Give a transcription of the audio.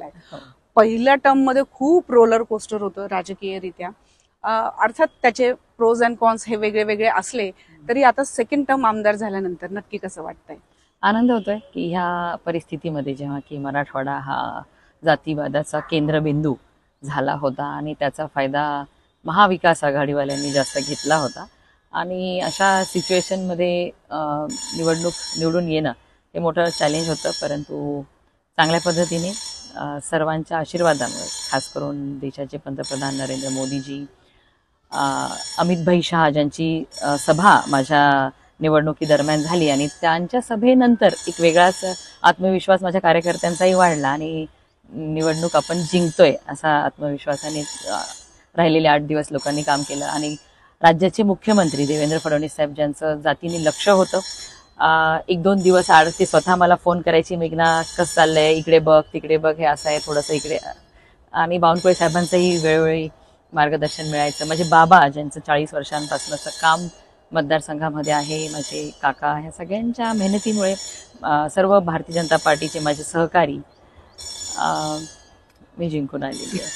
आहे. पहिल्या टर्म मध्ये खूप रोलर कोस्टर होतं राजकीयरित्या. अर्थात त्याचे प्रोज अँड कॉन्स हे वेगळे वेगळे असले तरी आता सेकंड टर्म आमदार झाल्यानंतर नक्की कसं वाटतंय? आनंद होतोय की ह्या परिस्थितीमध्ये जेव्हा की मराठवाडा हा जातीवादाचा केंद्रबिंदू झाला होता आणि त्याचा फायदा महाविकास आघाडीवाल्यांनी जास्त घेतला होता आणि अशा सिच्युएशनमध्ये निवडून येणं हे मोठं चॅलेंज होतं, परंतु चांगल्या पद्धतीने सर्वांच्या आशीर्वादामुळे, खास करून देशाचे पंतप्रधान नरेंद्र मोदीजी, अमित भाई शाह ज्यांची सभा माझ्या निवडणुकीदरम्यान झाली आणि त्यांच्या सभेनंतर एक वेगळाच आत्मविश्वास माझ्या कार्यकर्त्यांचाही वाढला आणि निवडणूक आपण जिंकतोय असा आत्मविश्वासाने राहिलेले 8 दिवस लोकांनी काम केलं. आणि राज्याचे मुख्यमंत्री देवेंद्र फडणवीस साहेब ज्यांचं जातीने लक्ष होतं, 1-2 दिवस आड ते स्वतः मला फोन करायची, मेघना कसं चाललंय, इकडे बघ तिकडे बघ, हे असं आहे थोडंसं इकडे. आणि बावनकुळे साहेबांचंही वेळोवेळी मार्गदर्शन मिळायचं. माझे बाबा ज्यांचं 40 वर्षांपासूनचं काम मतदारसंघामध्ये आहे, माझे काका, ह्या सगळ्यांच्या मेहनतीमुळे सर्व भारतीय जनता पार्टीचे माझे सहकारी मी जिंकून आलेली आहे.